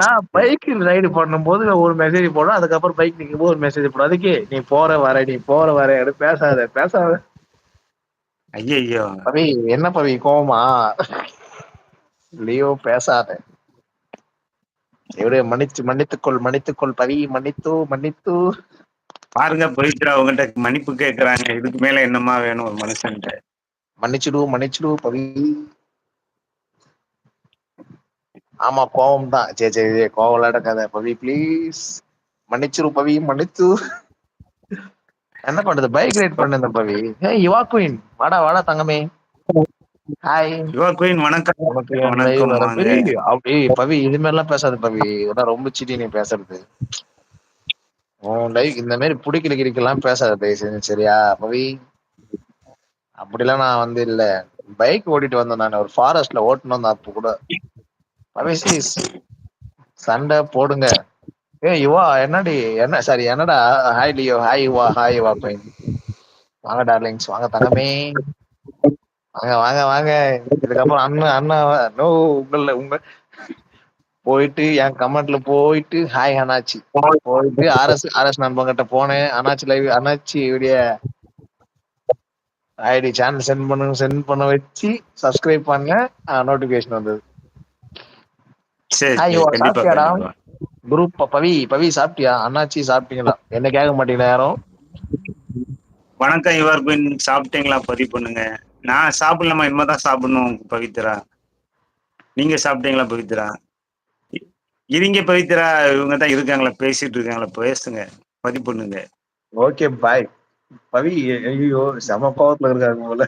நான் bike ride பண்ணும்போது ஒரு மெசேஜ் போடுவேன். அதுக்கப்புறம் பைக் நிக்கும்போது ஒரு மெசேஜ் போடுவேன். அதுக்கு நீ போற வர, நீ போற வர எடுத்து பேசாத, பேசாத. ஐயையோ! பவி என்ன பவி கோவமா? லியோ பேசாத. எவரே மன்னித்துக்கொள், மன்னித்துக்கொள் பவி, மன்னித்து. பாருங்க பவித்ரா உங்ககிட்ட மன்னிப்பு கேட்கறாங்க. இதுக்கு மேல என்னமா வேணும் ஒரு மனுஷன்ட்ட? மன்னிச்சிடு பவி. ஆமா கோவம் தான். சரி கோவம் விளையாடக்காத பவி ப்ளீஸ். மன்னிச்சிரு பவி, மன்னித்து. என்ன பண்றது? பைக் ரைட் பண்ண பவி. ஏய் யுவா குயின், வாடா தங்கமே. ஹாய். யுவா குயின் வணக்கம். உனக்கு என் லைவ் வணக்கம் வர வாங்க. பவி இது மாதிரிலாம் பேசாத பவி. இதெல்லாம் ரொம்ப சீட்டி நீ பேசுறது. உன் லைவ் இந்த மாதிரி புடிக்கல கிரிக்கலாம் பேசாத தயவு செஞ்சு சரியா பவி? அப்படிலாம் நான் இல்ல. பைக் ஓட்டிட்டு வந்தேன் நான் ஒரு ஃபாரஸ்ட்ல ஓட்டணும் வந்தேன் அப்ப கூட. பவி சீஸ் சண்டை போடுங்க. ஏய் யுவா என்னடி என்ன சாரி என்னடா? ஹாய் லியோ, ஹாய் யுவா குயின். வாங்க டார்லிங்ஸ், வாங்க தங்கமே. வாங்க. இதுக்கப்புறம் அண்ணா நோ உங்க போயிட்டு என் கமெண்ட்ல போயிட்டு ஹாய் அண்ணாச்சி போயிட்டு ஆர்எஸ் நண்பங்கிட்ட போனேன். அண்ணாச்சி உடைய ஐடி சேனல் சென்ட் பண்ண வச்சு சப்ஸ்கிரைப் பண்ண நோட்டிபிகேஷன் வந்தது. சரி ஹாய் சரி, யுவா கண்டிப்பா சாப்பிட்டியாடா? கண்டிப்பா. குரூப் பவி சாப்பிட்டியா? அண்ணாச்சி சாப்பிட்டீங்களா? என்ன கேட்க மாட்டீங்களா யாரும்? வணக்கம் யுவா குயின், சாப்பிட்டீங்களா? பதிவு பண்ணுங்க. நான் சாப்பிடலாமா? இனிமேதான் சாப்பிடணும் பவித்ரா. நீங்க சாப்பிட்டீங்களா பவித்ரா? இருங்க பவித்ரா, இவங்க தான் இருக்காங்களா, பேசிட்டு இருக்காங்களா, பேசுங்க, பதிவு பண்ணுங்க. Okay bye. பவி ஐயோ செம கோவத்துல இருக்காங்க போல.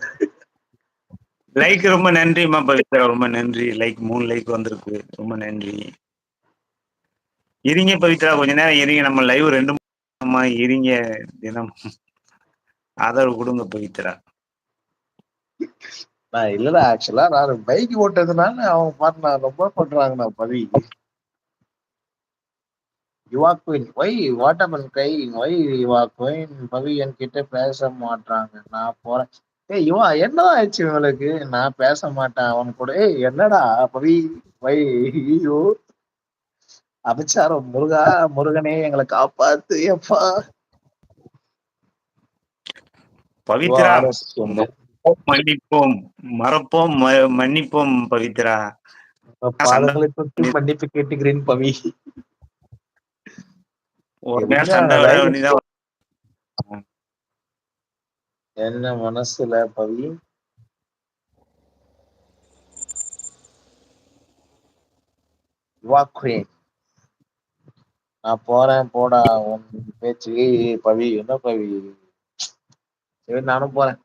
லைக் ரொம்ப நன்றிமா பவித்ரா, ரொம்ப நன்றி. லைக் 3 லைக் வந்திருக்கு, ரொம்ப நன்றி. இருங்க பவித்ரா, கொஞ்ச நேரம் இருங்க. நம்ம லைவ் 2 இருங்க. தினம் ஆதரவு கொடுங்க பவித்ரா. நான் இல்லடா ஆக்சுவலா நான் பைக் ஓட்டுறதுனால அவங்க பார்த்து நான் ரொம்ப பண்றாங்க நான் பவி. யுவா குயின் ஒய் வாட்டர் கை ஒய் யுவா குயின் பவி என்கிட்ட பேச மாட்டாங்க. நான் போறேன். ஏய் யுவா என்னதான் ஆயிடுச்சு இவங்களுக்கு? நான் பேச மாட்டேன் அவன் கூட. ஏய் என்னடா பவி ஒய் ஐயோ அபச்சாரம். முருகனே எங்களை காப்பாத்து எப்பா. யுவா பவித்ரா, ஆர்எஸ் சொன்ன மன்னிப்போம், மறப்போம், மன்னிப்போம் பவித்ரா. சண்டை பாதங்களை தொட்டு மன்னிப்பு கேட்டுக்கிறேன் பவி. ஒரு நேரம் எதுவுமே சண்டை வர லைவ் வேண்டியதான். என்ன மனசுல பவி? யுவா குயின் நான் போறேன் போடா உன் பேச்சு. பவி என்ன பவி? சரி நானும் போறேன்.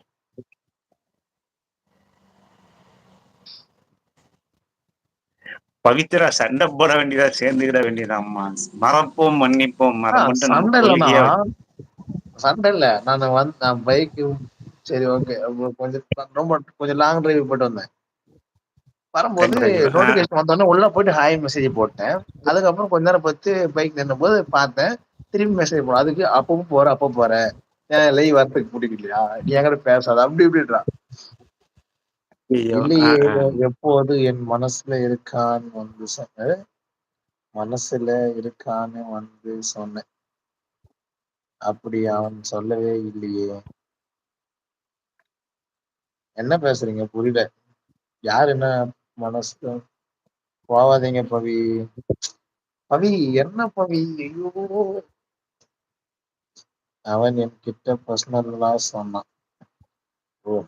பவித்ரா சண்டை போட வேண்டியதா, சேர்ந்துக்கிட வேண்டியதாம்மா. மறப்போம் மன்னிப்போம், அதை மட்டும் நம்ம சண்டை இல்லைண்ணா, கொள்கையா சண்டை இல்ல. நான் பைக்கு சரி ஓகே கொஞ்சம் லாங் டிரைவ் போயிட்டு வந்தேன். வரும்போது கண்டிப்பா. நோட்டிபிகேஷன் வந்தோடனே உள்ள போயிட்டு ஹாய் மெசேஜ் போட்டேன். அதுக்கப்புறம் கொஞ்ச நேரம் பார்த்து பைக் நின்னும் போது பார்த்தேன். திரும்பி மெசேஜ் போடும். அதுக்கு அப்போ போற லைவ் வரத்துக்கு பிடிக்கலையா? நீ என்கிட்ட பேசாத அப்படி இப்படின்றா. ஐயோ. இல்லையே எப்போது என் மனசுல இருக்கான்னு சொன்ன. மனசுல இருக்கான்னு சொன்னேன். அப்படி அவன் சொல்லவே இல்லையே. என்ன பேசுறீங்க புரியல. யார் என்ன மனசு? போவாதீங்க பவி. பவி என்ன பவி? ஐயோ அவன் என் கிட்ட பர்சனலா சொன்னான். ஓ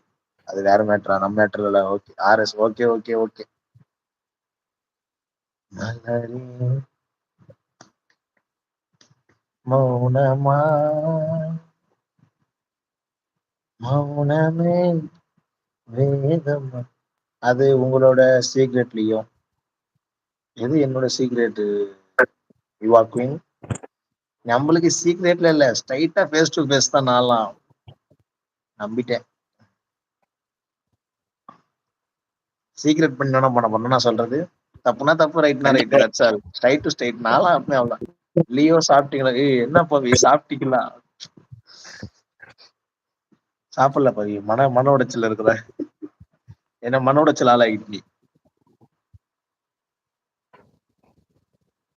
அது வேற மேட்டரா? நம்ம மேட்டர் இல்ல. Okay RS okay. மலரே மௌனமா மௌனமே வேதமா. அது உங்களோட சீக்ரெட்லயும் எது என்னோட சீக்ரெட்? யுவா குயின் நம்மளுக்கு சீக்ரெட்ல இல்ல, ஸ்ட்ரைட்டா ஃபேஸ் டு ஃபேஸ் தான். நான்லாம் நம்பிட்டேன். சீக்ரெட் பண்ணி என்ன பண்ண பண்ண நான் சொல்றது தப்புனா தப்பு, ரைட்னா ரைட். கண்டிப்பா. That's all. Straight to straight. நான்லாம் அப்பவே அவ்வளவுதான். லியோ சாப்பிட்டீங்களா? ஏய் என்ன பவி சாப்பிட்டீங்களா? சாப்பிடல பவி. மன உடைச்சல் இருக்கிற என்ன மன உடைச்சல் ஆளாகிட்டு நீ.